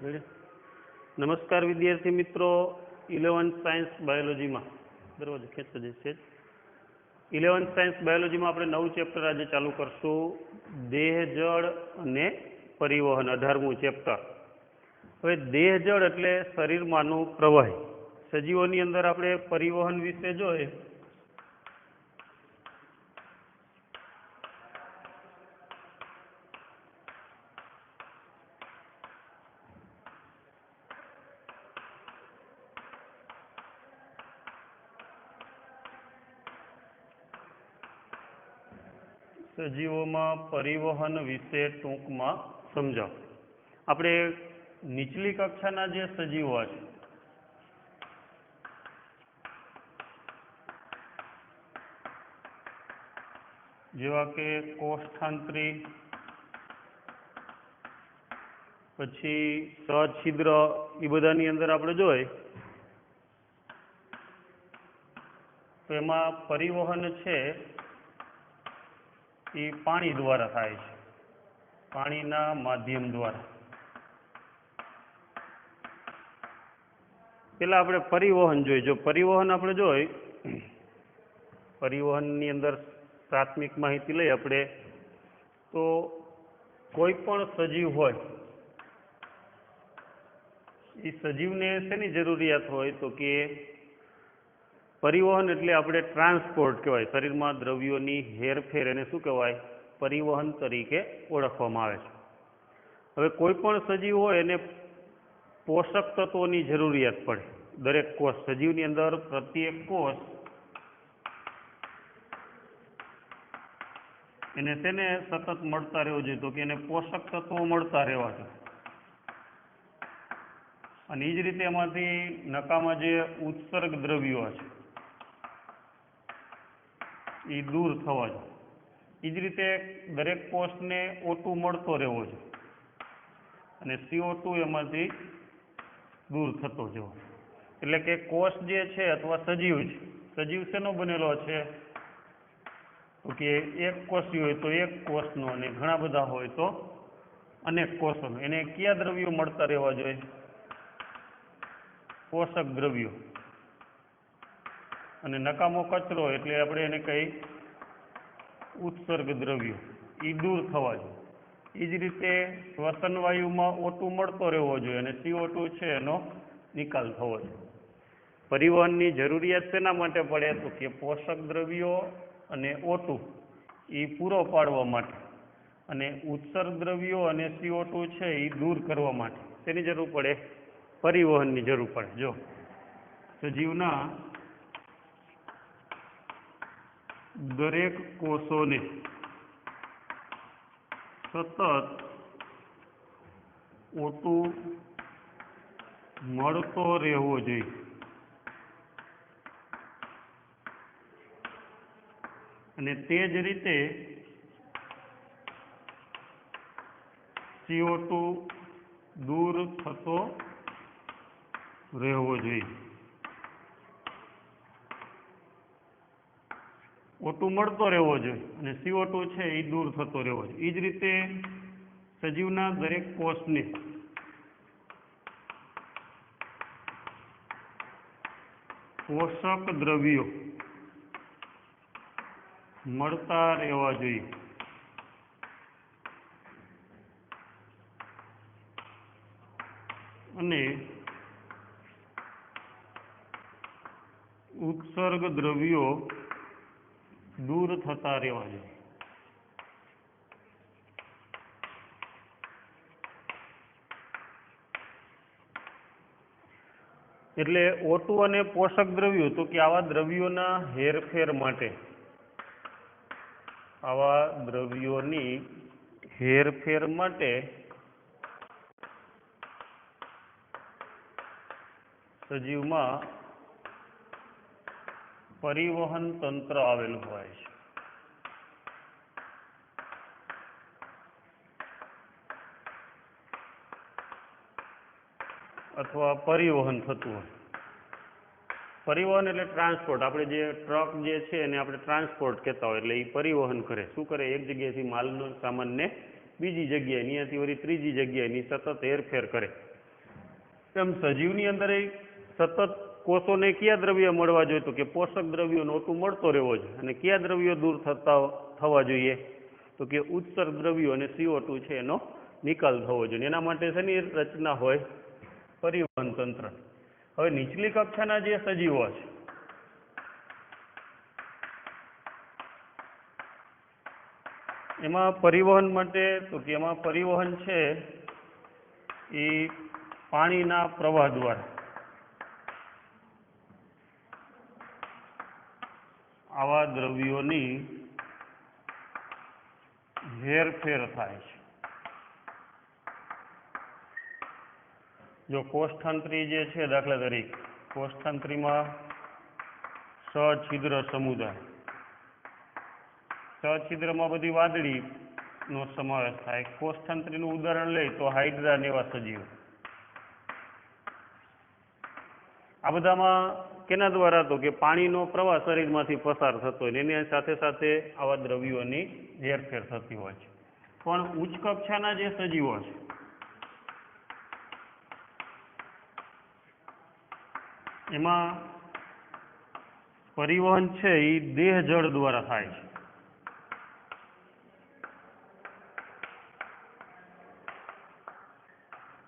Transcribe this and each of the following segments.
Ready? નમસ્કાર વિદ્યાર્થી મિત્રો, 11th સાયન્સ બાયોલોજીમાં દરવાજો ખેંચતો જશે. 11th સાયન્સ બાયોલોજીમાં આપણે નવું ચેપ્ટર આજે ચાલુ કરશું, દેહ જળ અને પરિવહન, 18મું ચેપ્ટર. હવે દેહ જળ એટલે શરીરમાંનું પ્રવાહી. સજીવોની અંદર આપણે પરિવહન વિશે જોઈએ સજીવોમાં પરિવહન વિશે ટૂંકમાં સમજાવ. આપણે નીચલી કક્ષાના જે સજીવો છે જેવા કે કોષાંતરી, પછી સછિદ્ર, એ બધાની અંદર આપણે જોઈએ તો એમાં પરિવહન છે એ પાણી દ્વારા થાય છે, પાણીના માધ્યમ દ્વારા. પેલા આપણે પરિવહન જોઈએ. જો પરિવહન આપણે જોઈ, પરિવહનની અંદર પ્રાથમિક માહિતી લઈ આપણે તો કોઈ પણ સજીવ હોય એ સજીવને શેની જરૂરિયાત હોય તો કે પરિવહન એટલે આપણે ટ્રાન્સપોર્ટ કહેવાય. શરીરમાં દ્રવ્યોની હેરફેર એને શું કહેવાય? પરિવહન તરીકે ઓળખવામાં આવે છે. હવે કોઈ પણ સજીવ હોય એને પોષક તત્વોની જરૂરિયાત પડે. દરેક કોષ, સજીવની અંદર પ્રત્યેક કોષ એને તેને સતત મળતા રહેવું જોઈએ, તો કે એને પોષક તત્વો મળતા રહેવા જોઈએ. અને એ જ રીતે એમાંથી નકામા જે ઉત્સર્ગ દ્રવ્યો છે એ દૂર થવા જોઈએ. એ જ રીતે દરેક કોષને O2 મળતો રહેવો જોઈએ અને CO2 એમાંથી દૂર થતો જવો. એટલે કે કોષ જે છે અથવા સજીવ છે, સજીવ શેનો બનેલો છે તો કે એક કોષી હોય તો એક કોષનો, અને ઘણા બધા હોય તો અનેક કોષોનો. એને કયા દ્રવ્યો મળતા રહેવા જોઈએ? પોષક દ્રવ્યો. અને નકામો કચરો એટલે આપણે એને કઈ ઉત્સર્ગ દ્રવ્યો, એ દૂર થવા જોઈએ. એ જ રીતે શ્વસન વાયુમાં O2 મળતો રહેવો જોઈએ અને CO2 છે એનો નિકાલ થવો જોઈએ. પરિવહનની જરૂરિયાત શેના માટે પડે તો કે પોષક દ્રવ્યો અને O2 એ પૂરો પાડવા માટે, અને ઉત્સર્ગ દ્રવ્યો અને CO2 છે એ દૂર કરવા માટે. તેની જરૂર પડે? પરિવહનની જરૂર પડે. જો સજીવના દરેક કોષોને સતત O2 મળતો રહેવો જોઈએ. અને તે જ રીતે CO2 દૂર થતો રહેવો જોઈએ. O2 મળતો રહેવો જોઈએ અને CO2 છે એ દૂર થતો રહેવો જોઈએ. એ જ રીતે સજીવના દરેક કોષને પોષક દ્રવ્યો મળતા રહેવા જોઈએ. અને ઉત્સર્ગ દ્રવ્યો દૂર થતા રહેવા જોઈએ. એટલે O2 અને પોષક દ્રવ્યો, તો કે આવા દ્રવ્યોના હેરફેર માટે, આવા દ્રવ્યોની હેરફેર માટે સજીવમાં પરિવહન તંત્ર આવેલું હોય છે. અથવા પરિવહન થતું હોય. પરિવહન એટલે ટ્રાન્સપોર્ટ. આપણે જે ટ્રક જે છે એને આપણે ટ્રાન્સપોર્ટ કહેતા હોય, એટલે એ પરિવહન કરે. શું કરે? એક જગ્યાએથી માલનો સામાનને બીજી જગ્યાએ, ત્યાંથી વળી ત્રીજી જગ્યાએ સતત હેરફેર કરે. તેમ સજીવની અંદર સતત કોષોને કયા દ્રવ્ય મળવા જોઈએ? તો કે પોષક દ્રવ્યોનો ઓટો મળતો રહેવો જોઈએ. અને કયા દ્રવ્યો દૂર થવા જોઈએ? તો કે ઉત્સર્ગ દ્રવ્યો અને CO2 છે એનો નિકાલ થવો જોઈએ. એના માટે શેની રચના હોય? પરિવહન તંત્ર. હવે નીચલી કક્ષાના જે સજીવો છે એમાં પરિવહન માટે તો કે એમાં પરિવહન છે એ પાણીના પ્રવાહ દ્વારા આવા દ્રવ્યોની હેરફેર થાય છે. જો કોષતંત્રી જે છે, દાખલા તરીકે કોષતંત્રીમાં સછિદ્ર સમુદાય, સછિદ્રમાં બધી વાદળીનો સમાવેશ થાય. કોષતંત્રીનું ઉદાહરણ લઈ તો હાઇડ્રા ને એવા સજીવો. આ બધામાં કેના દ્વારા? તો કે પાણીનો પ્રવાહ શરીરમાંથી પસાર થતો હોય એની સાથે સાથે આવા દ્રવ્યોની હેરફેર થતી હોય છે. પણ ઉચ્ચ કક્ષાના જે સજીવો છે એમાં પરિવહન છે એ દેહ જળ દ્વારા થાય છે.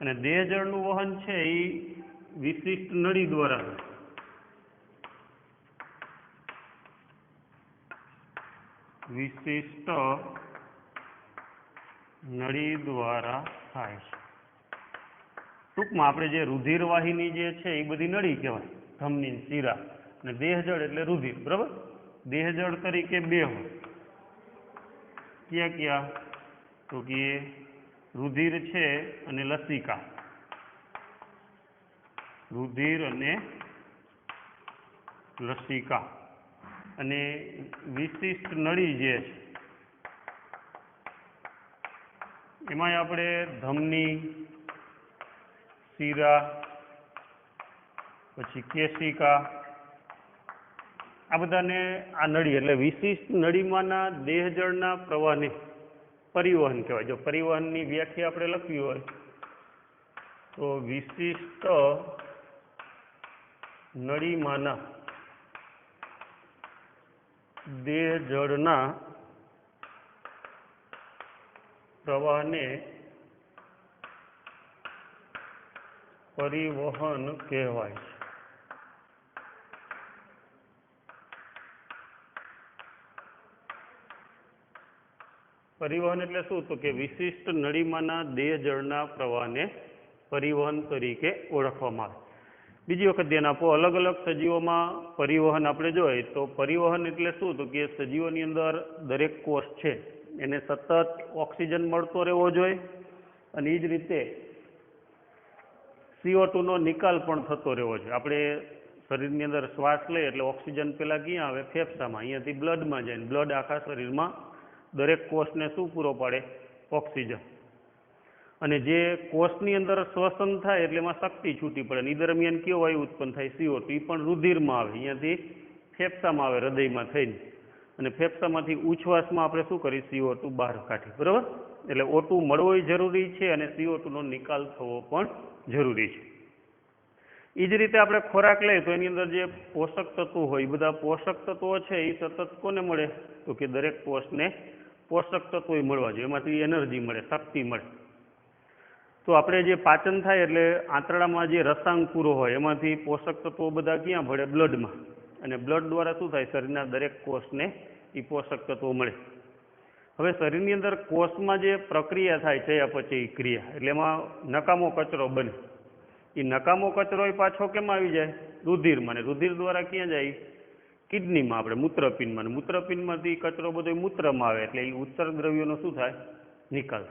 અને દેહ જળનું વહન છે એ વિશિષ્ટ નળી દ્વારા થાય. વિશિષ્ટ નળી દ્વારા થાય છે. ટૂંકમાં આપણે જે રુધિર વાહિની જે છે એ બધી નળી કહેવાય, ધમની, શિરા. અને દેહ જળ એટલે રુધિર, બરાબર? દેહ જળ તરીકે બે હોય. ક્યાં ક્યાં? તો કે રુધિર છે અને લસિકા. રુધિર અને લસિકા. અને વિશિષ્ટ નળી જે છે એમાં આપણે ધમની, શિરા, પછી કેશિકા, આ બધાને આ નળી એટલે વિશિષ્ટ નળીમાંના દેહ જળના પ્રવાહને પરિવહન કહેવાય. જો પરિવહનની વ્યાખ્યા આપણે લખવી હોય તો વિશિષ્ટ નળીમાંના દેહ જળના પ્રવાહને પરિવહન કહેવાય છે. પરિવહન એટલે શું? તો કે વિશિષ્ટ નળીમાંના દેહ જળના પ્રવાહને પરિવહન તરીકે ઓળખવામાં આવે. બીજી વખત ધ્યાન આપો, અલગ અલગ સજીવોમાં પરિવહન આપણે જોઈએ તો પરિવહન એટલે શું? તો કે સજીવોની અંદર દરેક કોષ છે એને સતત ઓક્સિજન મળતો રહેવો જોઈએ અને એ જ રીતે CO2 નો નિકાલ પણ થતો રહેવો જોઈએ. આપણે શરીરની અંદર શ્વાસ લઈએ એટલે ઓક્સિજન પહેલાં ક્યાં આવે? ફેફસામાં. અહીંયાથી બ્લડમાં જાય. બ્લડ આખા શરીરમાં દરેક કોષને શું પૂરો પાડે? ઓક્સિજન. અને જે કોષની અંદર શ્વસન થાય એટલે એમાં શક્તિ છૂટી પડે. એ દરમિયાન કયો વાયુ ઉત્પન્ન થાય? CO2. એ પણ રુધિરમાં આવે, અહીંયાથી ફેફસામાં આવે, હૃદયમાં થઈને. અને ફેફસામાંથી ઉચ્છ્વાસમાં આપણે શું કરીએ? CO2 બહાર કાઢી, બરાબર? એટલે O2 મળવો જરૂરી છે અને CO2 નો નિકાલ થવો પણ જરૂરી છે. એ જ રીતે આપણે ખોરાક લઈએ તો એની અંદર જે પોષક તત્વો હોય એ બધા પોષક તત્વો છે એ સતત કોને મળે? તો કે દરેક કોષને પોષક તત્વો મળવા જોઈએ. એમાંથી એનર્જી મળે, શક્તિ મળે. તો આપણે જે પાચન થાય એટલે આંતરડામાં જે રસાંકુરો હોય એમાંથી પોષક તત્વો બધા ક્યાં ભળે? બ્લડમાં. અને બ્લડ દ્વારા શું થાય? શરીરના દરેક કોષને એ પોષક તત્વો મળે. હવે શરીરની અંદર કોષમાં જે પ્રક્રિયા થાય ચયાપચય ક્રિયા, એટલે એમાં નકામો કચરો બને. એ નકામો કચરો એ પાછો કેમ આવી જાય? રુધિરમાં. ને રુધિર દ્વારા ક્યાં જાય? કિડનીમાં, આપણે મૂત્રપિંડમાં. મૂત્રપિંડમાંથી કચરો બધો મૂત્રમાં આવે એટલે એ ઉત્સર્ગ દ્રવ્યોનો શું થાય? નિકાલ.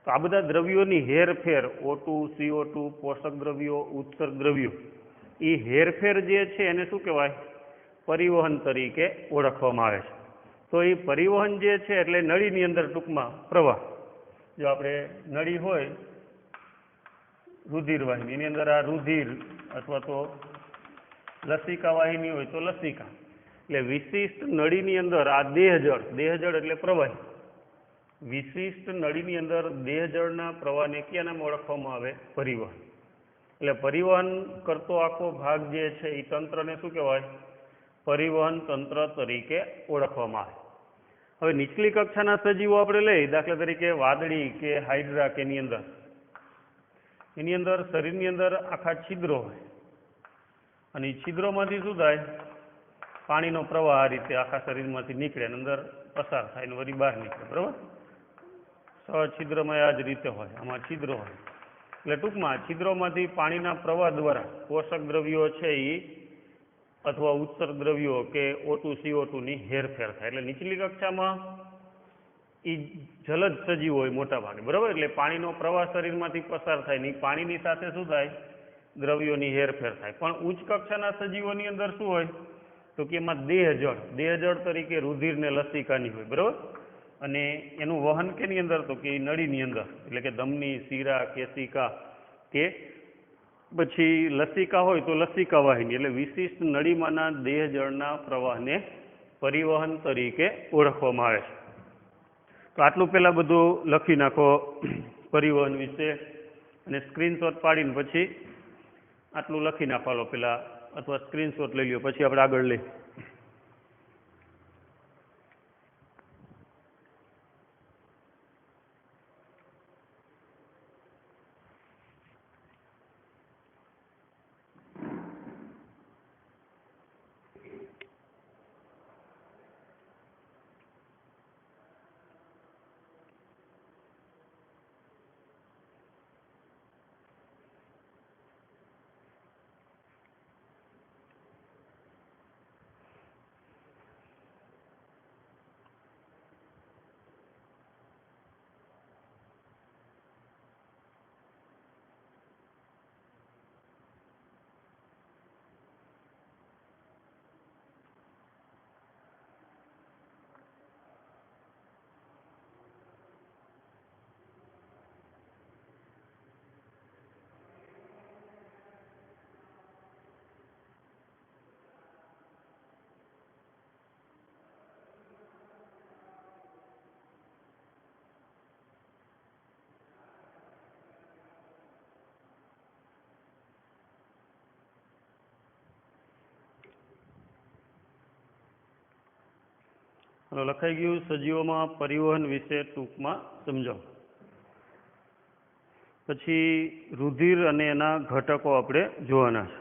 તો આ બધા દ્રવ્યોની હેરફેર, O2, CO2, પોષક દ્રવ્યો, ઉત્સર્ગ દ્રવ્યો, એ હેરફેર જે છે એને શું કહેવાય? પરિવહન તરીકે ઓળખવામાં આવે છે. તો એ પરિવહન જે છે એટલે નળીની અંદર ટૂંકમાં પ્રવાહ. જો આપણે નળી હોય રુધિર વાહિની, એની અંદર આ રુધિર અથવા તો લસિકા વાહિની હોય તો લસિકા. એટલે વિશિષ્ટ નળીની અંદર આ દેહ જળ એટલે પ્રવાહી. વિશિષ્ટ નળીની અંદર દેહ જળના પ્રવાહને ક્યાં નામ ઓળખવામાં આવે? પરિવહન. એટલે પરિવહન કરતો આખો ભાગ જે છે એ તંત્રને શું કહેવાય? પરિવહન તંત્ર તરીકે ઓળખવામાં આવે. હવે નીચલી કક્ષાના સજીવો આપણે લઈ, દાખલા તરીકે વાદળી કે હાઇડ્રા કે એની અંદર શરીરની અંદર આખા છિદ્રો હોય અને એ છિદ્રોમાંથી શું થાય? પાણીનો પ્રવાહ આ રીતે આખા શરીરમાંથી નીકળે અને અંદર પસાર થાય ને વળી બહાર નીકળે, બરાબર? છિદ્રમાં આ જ રીતે હોય, આમાં છિદ્રો હોય. એટલે ટૂંકમાં છિદ્રોમાંથી પાણીના પ્રવાહ દ્વારા પોષક દ્રવ્યો છે એ અથવા ઉત્સર્ગ દ્રવ્યો કે O2 CO2 ની હેરફેર થાય. એટલે નીચલી કક્ષામાં એ જલદ સજીવ હોય મોટા ભાગે, બરાબર? એટલે પાણીનો પ્રવાહ શરીરમાંથી પસાર થાય ને પાણીની સાથે શું થાય? દ્રવ્યોની હેરફેર થાય. પણ ઉચ્ચ કક્ષાના સજીવોની અંદર શું હોય? તો કે એમાં દેહજળ તરીકે રુધિર ને લસિકાની હોય, બરાબર? અને એનું વહન કેની અંદર? તો કે નળીની અંદર, એટલે કે ધમની, શીરા, કેશિકા કે પછી લસિકા હોય તો લસિકા વાહિની, એટલે વિશિષ્ટ નળીમાંના દેહજળના પ્રવાહને પરિવહન તરીકે ઓળખવામાં આવે છે. તો આટલું પહેલાં બધું લખી નાખો પરિવહન વિશે, અને સ્ક્રીનશોટ પાડીને પછી આટલું લખી નાખવાનો પહેલાં, અથવા સ્ક્રીનશોટ લઈ લ્યો પછી આપણે આગળ લઈ. લખાઈ ગયું. સજીવોમાં પરિવહન વિશે ટૂંકમાં સમજાવો. પછી રુધિર અને એના ઘટકો આપણે જોવાના છે.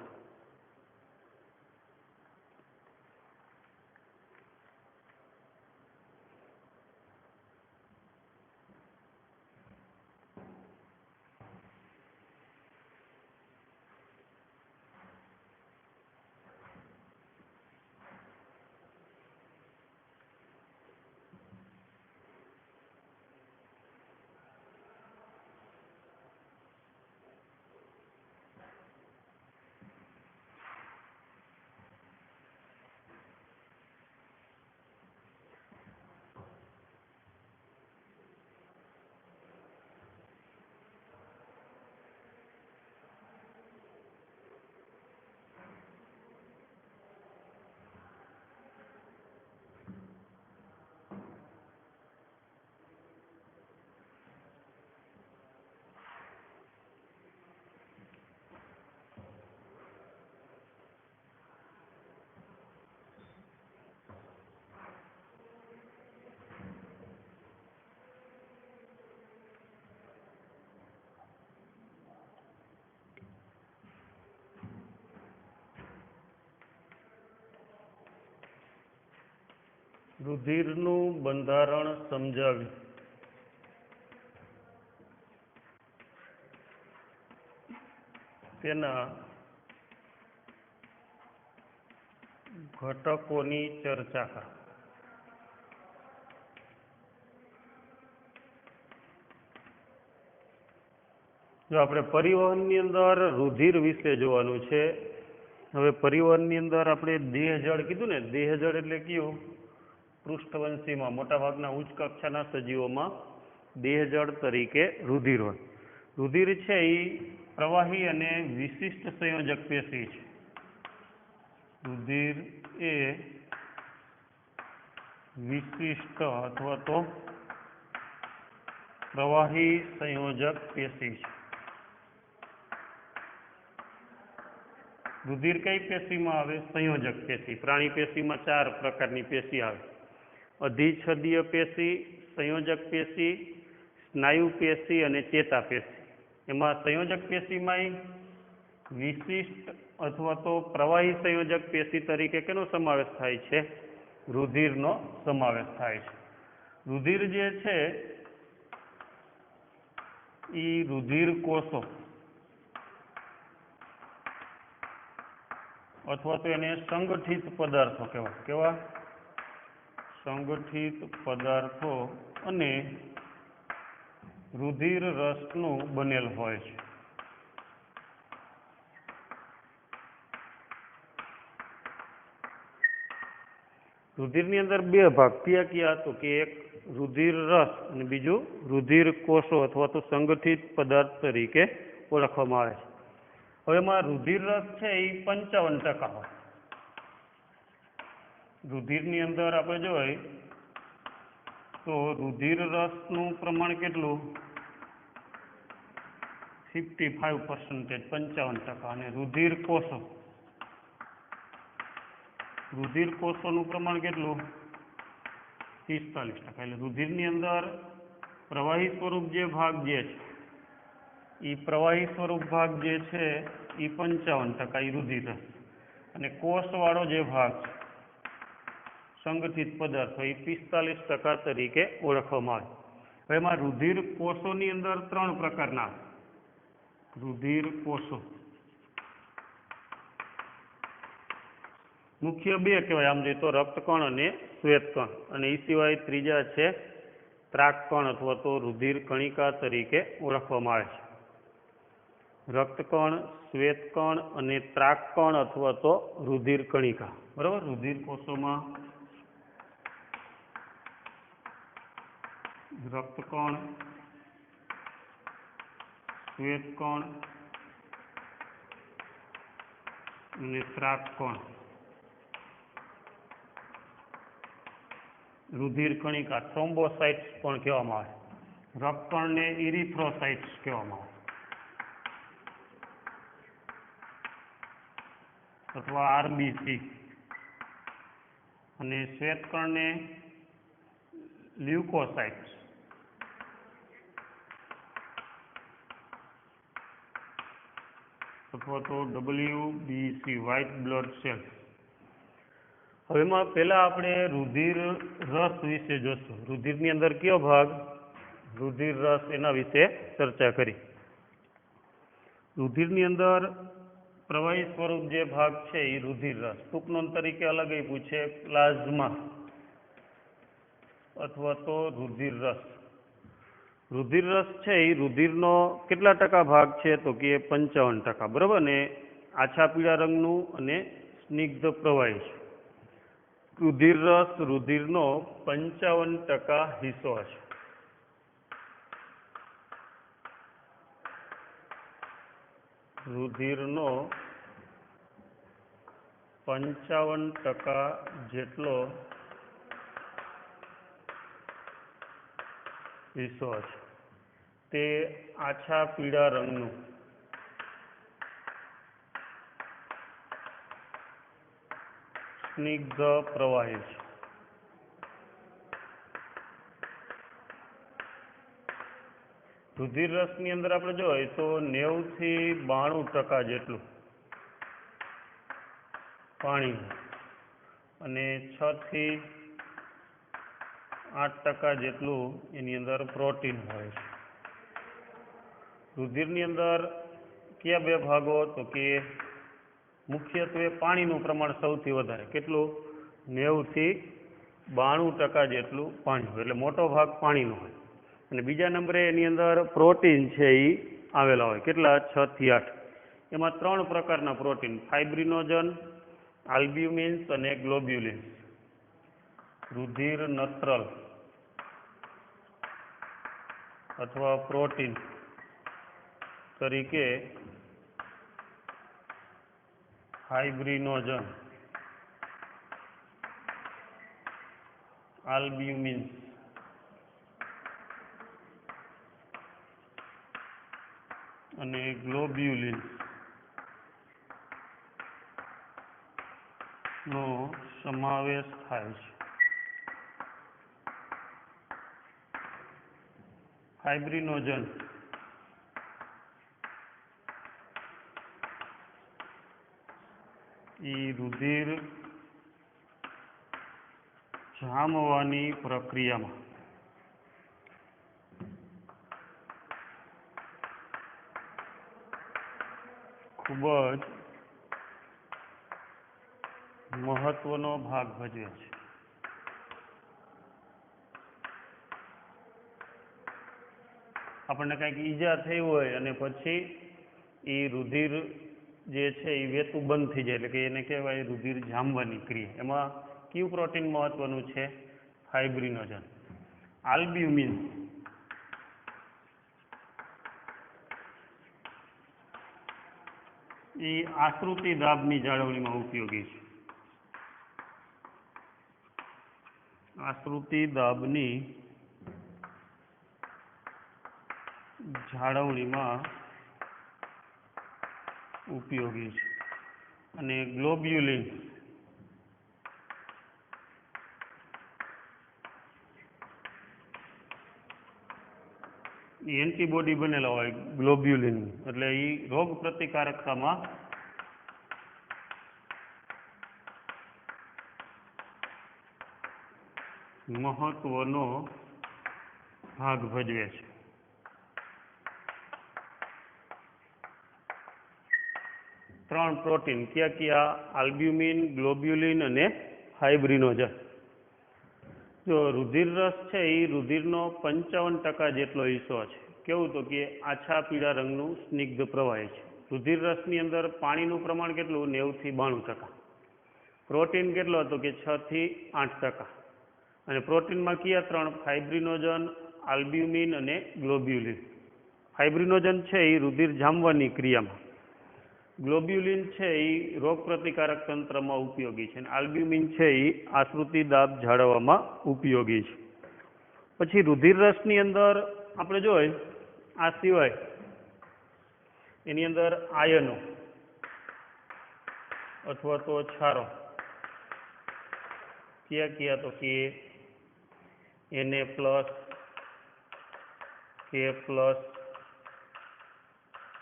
રુધિરનું બંધારણ સમજાવી. તેના ઘટકોની ચર્ચા કરો. જો આપણે પરિવહનની અંદર રુધિર વિશે જોવાનું છે. હવે પરિવહનની અંદર આપણે દેહજળ કીધું ને, દેહજળ એટલે કયું? પૃષ્ઠવંશીમાં મોટાભાગના ઉચ્ચ કક્ષાના સજીવોમાં દેહજળ તરીકે રુધિર હોય. રુધિર છે એ પ્રવાહી અને વિશિષ્ટ સંયોજક પેશી છે. રુધિર એ વિશિષ્ટ અથવા તો પ્રવાહી સંયોજક પેશી છે. રુધિર કઈ પેશીમાં આવે? સંયોજક પેશી. પ્રાણી પેશીમાં 4 પ્રકારની પેશી આવે: અધિચ્છદીય પેશી, સંયોજક પેશી, સ્નાયુ પેશી અને ચેતાપેશી. એમાં સંયોજક પેશીમાં વિશિષ્ટ અથવા તો પ્રવાહી સંયોજક પેશી તરીકે કેનો સમાવેશ થાય છે? રુધિરનો સમાવેશ થાય છે. રુધિર જે છે એ રુધિર કોષો અથવા તો એને સંગઠિત પદાર્થો કહેવાય. કેવા? સંગઠિત પદાર્થો અને રુધિર રસનું બનેલ હોય છે. રુધિરની અંદર 2 ભાગ કયા તો કે એક રુધિર રસ અને બીજું રુધિર કોષો અથવા તો સંગઠિત પદાર્થ તરીકે ઓળખવામાં આવે છે. હવે એમાં રુધિર રસ છે એ 55% હોય. રુધિરની અંદર આપણે જોઈએ તો રુધિર રસનું પ્રમાણ કેટલું? 55%, 55%. અને રુધિર કોષોનું પ્રમાણ કેટલું? 45%. એટલે રુધિરની અંદર પ્રવાહી સ્વરૂપ જે ભાગ જે છે એ પ્રવાહી સ્વરૂપ ભાગ જે છે એ 55% એ રુધિર રસ, અને કોષવાળો જે ભાગ છે સંગઠિત પદાર્થો એ 45% તરીકે ઓળખવામાં આવે. હવે એમાં રુધિર કોષોની અંદર 3 પ્રકારના રુધિર કોષો મુખ્ય 2 કહેવાય આમ જોઈએ તો, રક્તકણ અને શ્વેતકણ. અને એ સિવાય ત્રીજા છે ત્રાકકણ અથવા તો રુધિર કણિકા તરીકે ઓળખવામાં આવે છે. રક્તકણ, શ્વેતકણ અને ત્રાકકણ અથવા તો રુધિર કણિકા. બરાબર. રુધિર કોષોમાં રક્તકણ, શ્વેતકણ અને ત્રાકકણ, રુધિર કણિકા, થ્રોમ્બોસાઇટ્સ પણ કહેવામાં આવે. રક્તકણને ઇરિથ્રોસાઇટ્સ કહેવામાં આવે અથવા આરબીસી, અને શ્વેતકણને લ્યુકોસાઇટ્સ અથવા તો WBC, વ્હાઇટ બ્લડ સેલ્સ. હવે એમાં પહેલા આપણે રુધિર રસ વિશે જોશું. રુધિરની અંદર કયો ભાગ? રુધિર રસ. એના વિશે ચર્ચા કરી. રુધિરની અંદર પ્રવાહી સ્વરૂપ જે ભાગ છે એ રુધિર રસ. ટૂંકનોંધ તરીકે અલગ એ પૂછે પ્લાઝ્મા અથવા તો રુધિર રસ. રુધિર રસ છે એ રુધિરનો કેટલા ટકા ભાગ છે તો કે 55%. બરાબર. ને આછા પીળા રંગનું અને સ્નિગ્ધ પ્રવાહી છે. રુધિર રસ રુધિરનો 55% હિસ્સો છે. રુધિરનો 55% જેટલો હિસ્સો છે. તે આછા પીળા રંગનું સ્નિગ્ધ પ્રવાહી છે. રુધિર રસની અંદર આપણે જોઈએ તો 90 થી 92% જેટલું પાણી અને 6 થી 8% જેટલું એની અંદર પ્રોટીન હોય છે. રુધિરની અંદર કયા 2 ભાગો તો કે મુખ્યત્વે પાણીનું પ્રમાણ સૌથી વધારે. કેટલું? 90 થી 92% જેટલું પાણી હોય, એટલે મોટો ભાગ પાણીનો હોય. અને બીજા નંબરે એની અંદર પ્રોટીન છે એ આવેલા હોય. કેટલા? 6 થી 8. એમાં 3 પ્રકારના પ્રોટીન: ફાઇબ્રિનોજન, આલ્બ્યુમિન્સ અને ગ્લોબ્યુલિન્સ. રુધિર નત્રલ અથવા પ્રોટીન તરીકે ફાઇબ્રિનોજન, આલ્બ્યુમિન્સ અને ગ્લોબ્યુલિન્સ નો સમાવેશ થાય છે. ફાઇબ્રિનોજન એ રુધિર જામવાની પ્રક્રિયામાં ખૂબ જ મહત્વનો ભાગ ભજવે છે. આપણને કંઈક ઈજા થઈ હોય અને પછી એ રુધિર જે છે એ વહેતું બંધ થઈ જાય, એટલે કે એને કહેવાય રુધિર જામવાની ક્રિયા. એમાં કયું પ્રોટીન મહત્વનું છે? ફાઇબ્રિનોજન. આલ્બ્યુમિન એ આશ્રુતિ દાબની જાળવણીમાં ઉપયોગી છે. આશ્રુતિ દાબની જાળવણીમાં ઉપયોગી છે. અને ગ્લોબ્યુલિન એન્ટીબોડી બનેલા હોય ગ્લોબ્યુલિન, એટલે એ રોગ પ્રતિકારકતામાં મહત્વનો ભાગ ભજવે છે. ત્રણ પ્રોટીન કયા કયા? આલ્બ્યુમિન, ગ્લોબ્યુલિન અને ફાઇબ્રિનોજન. જો રુધિર રસ છે એ રુધિરનો 55% જેટલો હિસ્સો છે. કેવું? તો કે આછા પીળા રંગનું સ્નિગ્ધ પ્રવાહી છે. રુધિર રસની અંદર પાણીનું પ્રમાણ કેટલું? 90 થી 92%. પ્રોટીન કેટલો? તો કે 6 થી 8%. અને પ્રોટીનમાં કયા ત્રણ? ફાઇબ્રિનોજન, આલ્બ્યુમિન અને ગ્લોબ્યુલિન. ફાઇબ્રિનોજન છે એ રુધિર જામવાની ક્રિયામાં, ગ્લોબ્યુલિન છે એ રોગ પ્રતિકારક તંત્રમાં ઉપયોગી છે, અને આલ્બ્યુમિન છે એ આશ્રુતિ દાબ જાળવવામાં ઉપયોગી છે. પછી રુધિર રસની અંદર આપણે જોઈએ આ સિવાય એની અંદર આયનો અથવા તો છારો કયા કયા? તો કે Na+, K+,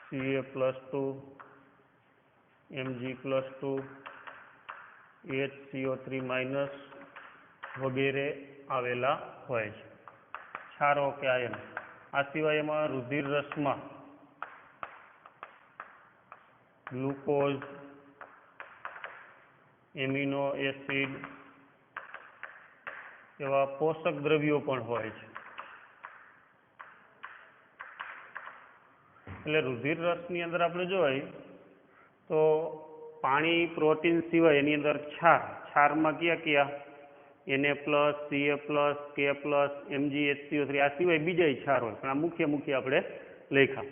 Ca+2, Mg+2, HCO3- વગેરે આવેલા હોય છે. છારો કે આયન. આ સિવાય એમાં રુધિર રસમાં ગ્લુકોઝ, એમિનો એસિડ એવા પોષક દ્રવ્યો પણ હોય છે. એટલે રુધિર રસની અંદર આપણે જોઈએ તો પાણી, પ્રોટીન સિવાય એની અંદર છારમાં કયા કયા? Na+, Ca+, K+, Mg, HCO3. આ સિવાય બીજા છાર હોય, પણ આ મુખ્ય આપણે લખ્યા.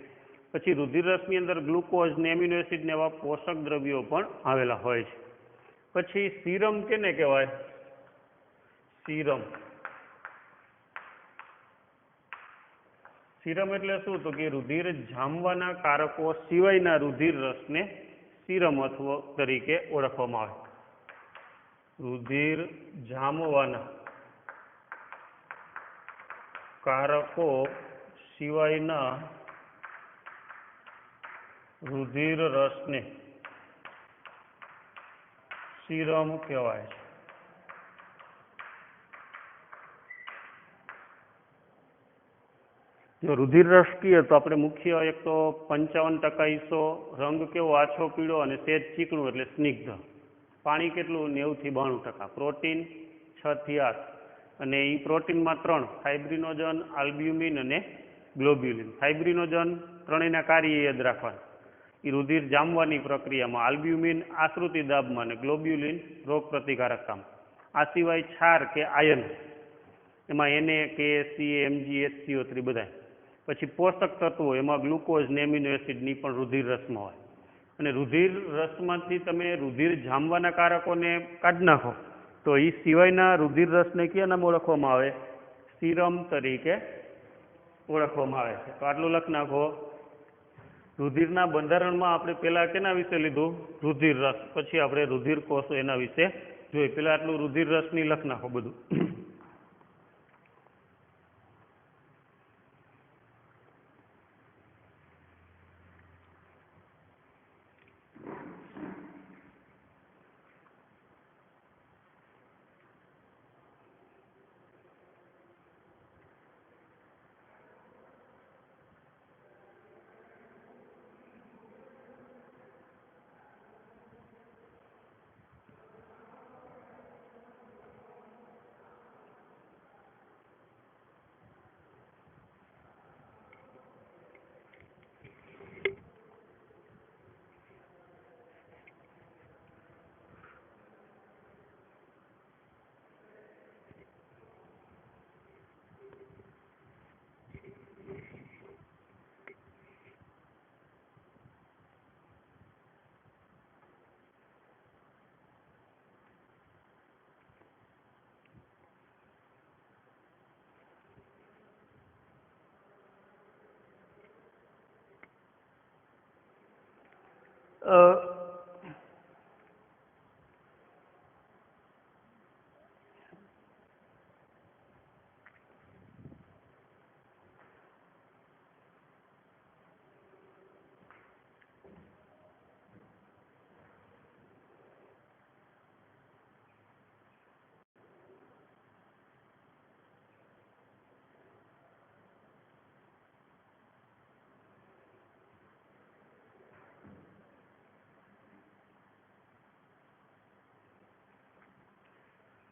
પછી રુધિર રસની અંદર ગ્લુકોઝ ને એમિનો એસિડ ને એવા પોષક દ્રવ્યો પણ આવેલા હોય છે. પછી સીરમ કેને કહેવાય? સીરમ. સીરમ એટલે શું? તો કે રુધિર જામવાના કારકો સિવાયના રુધિર રસને સીરમ અથવા તરીકે ઓળખવામાં આવે. રુધિર જામવાના કારકો સિવાયના રુધિર રસને સીરમ કહેવાય છે. જો રુધિર રસ કહીએ તો આપણે મુખ્ય એક તો 55% હિસ્સો, રંગ કેવો? આછો પીળો અને સેજ ચીકણું એટલે સ્નિગ્ધ. પાણી કેટલું? 90 થી 92%. પ્રોટીન 6 થી 8, અને એ પ્રોટીનમાં 3: ફાઇબ્રિનોજન, આલ્બ્યુમિન અને ગ્લોબ્યુલિન. ફાઇબ્રિનોજન ત્રણેયના કાર્ય યાદ રાખવાના. એ રુધિર જામવાની પ્રક્રિયામાં, આલ્બ્યુમિન આશ્રુતિ દાબમાં અને ગ્લોબ્યુલિન રોગ પ્રતિકારકતામાં. આ સિવાય છાર કે આયન, એમાં Na, K, Ca, Mg, HCO3 બધા. પછી પોષક તત્વો, એમાં ગ્લુકોઝ ને એમિનો એસિડની પણ રુધિર રસમાં હોય. અને રુધિર રસમાંથી તમે રુધિર જામવાના કારકોને કાઢી નાખો તો એ સિવાયના રુધિર રસને કયા નામ ઓળખવામાં આવે? સીરમ તરીકે ઓળખવામાં આવે છે. તો આટલું લખ નાખો. રુધિરના બંધારણમાં આપણે પહેલાં કેના વિશે લીધું? રુધિર રસ. પછી આપણે રુધિર કોષો એના વિશે જોઈએ. પહેલાં આટલું રુધિર રસની લખ નાખો બધું.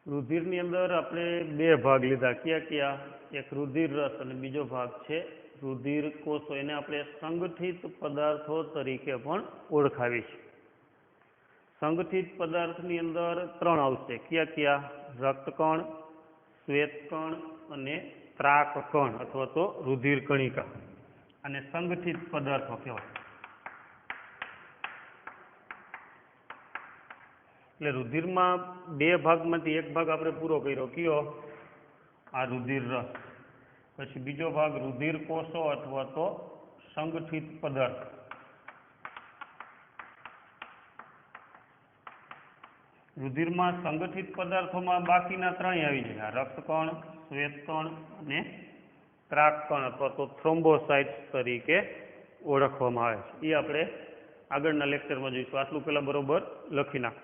રુધિરની અંદર આપણે બે ભાગ લીધા. કયા કયા? એક રુધિર રસ અને બીજો ભાગ છે રુધિર કોષો. એને આપણે સંગઠિત પદાર્થો તરીકે પણ ઓળખાવી છે. સંગઠિત પદાર્થની અંદર ત્રણ આવશે. કયા કયા? રક્તકણ, શ્વેતકણ અને ત્રાકકણ અથવા તો રુધિર કણિકા. અને સંગઠિત પદાર્થો કહેવાય. એટલે રુધિરમાં બે ભાગમાંથી એક ભાગ આપણે પૂરો કર્યો. કયો? આ રુધિર રસ. પછી બીજો ભાગ રુધિર કોષો અથવા તો સંગઠિત પદાર્થ. રુધિરમાં સંગઠિત પદાર્થોમાં બાકીના ત્રણેય આવી જાય. રક્તકણ, શ્વેતકણ અને ત્રાકકણ અથવા તો થ્રોમ્બોસાઇટ્સ તરીકે ઓળખવામાં આવે છે. એ આપણે આગળના લેક્ચરમાં જોઈશું. આટલું પહેલાં બરોબર લખી નાખો.